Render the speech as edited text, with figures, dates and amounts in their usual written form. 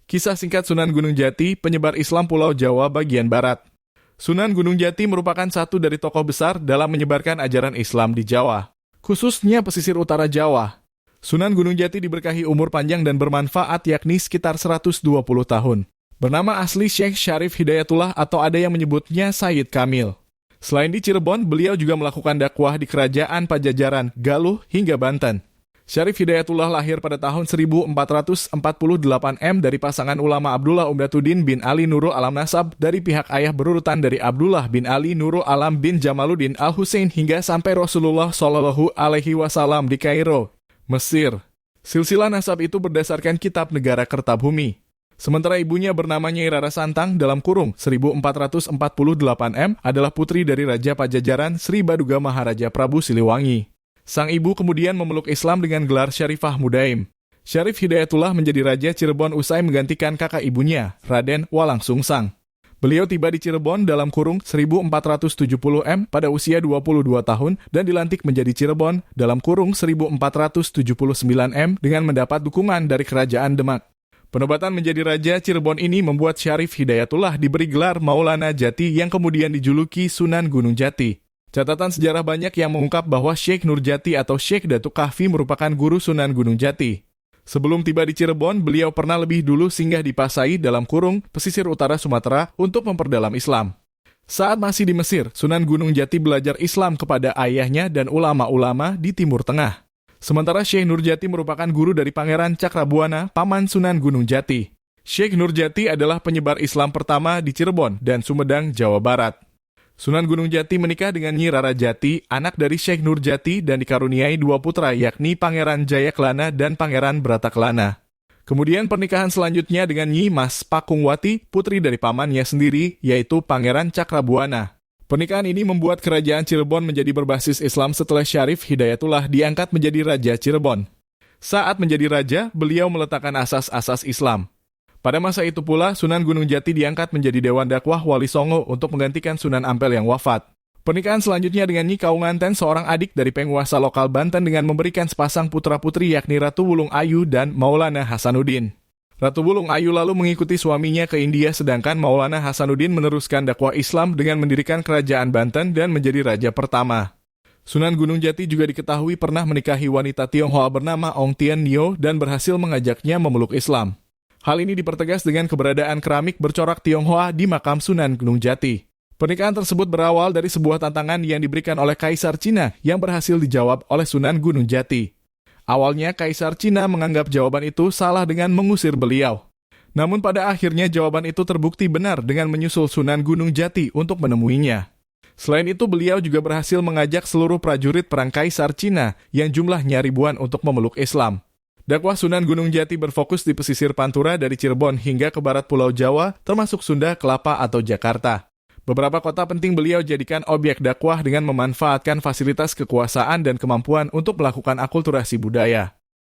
Kisah singkat Sunan Gunung Jati, penyebar Islam Pulau Jawa bagian Barat. Sunan Gunung Jati merupakan satu dari tokoh besar dalam menyebarkan ajaran Islam di Jawa, khususnya pesisir utara Jawa. Sunan Gunung Jati diberkahi umur panjang dan bermanfaat, yakni sekitar 120 tahun. Bernama asli Syekh Syarif Hidayatullah atau ada yang menyebutnya Sayyid Kamil. Selain di Cirebon, beliau juga melakukan dakwah di Kerajaan Pajajaran, Galuh, hingga Banten. Syarif Hidayatullah lahir pada tahun 1448 M dari pasangan ulama Abdullah Umdatuddin bin Ali Nurul Alam Nasab dari pihak ayah berurutan dari Abdullah bin Ali Nurul Alam bin Jamaluddin Al-Husain hingga sampai Rasulullah Shallallahu Alaihi Wasallam di Kairo, Mesir. Silsilah nasab itu berdasarkan kitab negara Kertabumi. Sementara ibunya bernama Nyai Rara Santang dalam kurung 1448 M adalah putri dari Raja Pajajaran Sri Baduga Maharaja Prabu Siliwangi. Sang ibu kemudian memeluk Islam dengan gelar Syarifah Mudaim. Syarif Hidayatullah menjadi Raja Cirebon usai menggantikan kakak ibunya, Raden Walang Sungsang. Beliau tiba di Cirebon dalam kurung 1470 M pada usia 22 tahun dan dilantik menjadi Cirebon dalam kurung 1479 M dengan mendapat dukungan dari Kerajaan Demak. Penobatan menjadi Raja Cirebon ini membuat Syarif Hidayatullah diberi gelar Maulana Jati yang kemudian dijuluki Sunan Gunung Jati. Catatan sejarah banyak yang mengungkap bahwa Syekh Nurjati atau Syekh Datuk Kahfi merupakan guru Sunan Gunung Jati. Sebelum tiba di Cirebon, beliau pernah lebih dulu singgah di Pasai dalam kurung pesisir utara Sumatera untuk memperdalam Islam. Saat masih di Mesir, Sunan Gunung Jati belajar Islam kepada ayahnya dan ulama-ulama di Timur Tengah. Sementara Syekh Nurjati merupakan guru dari Pangeran Cakrabuana, paman Sunan Gunung Jati. Syekh Nurjati adalah penyebar Islam pertama di Cirebon dan Sumedang, Jawa Barat. Sunan Gunung Jati menikah dengan Nyi Rara Jati, anak dari Syekh Nurjati dan dikaruniai dua putra yakni Pangeran Jayaklana dan Pangeran Brataklana. Kemudian pernikahan selanjutnya dengan Nyi Mas Pakungwati, putri dari pamannya sendiri yaitu Pangeran Cakrabuana. Pernikahan ini membuat kerajaan Cirebon menjadi berbasis Islam setelah Syarif Hidayatullah diangkat menjadi Raja Cirebon. Saat menjadi raja, beliau meletakkan asas-asas Islam. Pada masa itu pula, Sunan Gunung Jati diangkat menjadi Dewan Dakwah Wali Songo untuk menggantikan Sunan Ampel yang wafat. Pernikahan selanjutnya dengan Nyi Kaunganten, seorang adik dari penguasa lokal Banten dengan memberikan sepasang putra-putri yakni Ratu Wulung Ayu dan Maulana Hasanuddin. Ratu Wulung Ayu lalu mengikuti suaminya ke India sedangkan Maulana Hasanuddin meneruskan dakwah Islam dengan mendirikan kerajaan Banten dan menjadi raja pertama. Sunan Gunung Jati juga diketahui pernah menikahi wanita Tionghoa bernama Ong Tien Nio dan berhasil mengajaknya memeluk Islam. Hal ini dipertegas dengan keberadaan keramik bercorak Tionghoa di makam Sunan Gunung Jati. Pernikahan tersebut berawal dari sebuah tantangan yang diberikan oleh Kaisar Cina yang berhasil dijawab oleh Sunan Gunung Jati. Awalnya Kaisar Cina menganggap jawaban itu salah dengan mengusir beliau. Namun pada akhirnya jawaban itu terbukti benar dengan menyusul Sunan Gunung Jati untuk menemuinya. Selain itu beliau juga berhasil mengajak seluruh prajurit perang Kaisar Cina yang jumlahnya ribuan untuk memeluk Islam. Dakwah Sunan Gunung Jati berfokus di pesisir Pantura dari Cirebon hingga ke barat Pulau Jawa, termasuk Sunda, Kelapa, atau Jakarta. Beberapa kota penting beliau jadikan objek dakwah dengan memanfaatkan fasilitas kekuasaan dan kemampuan untuk melakukan akulturasi budaya.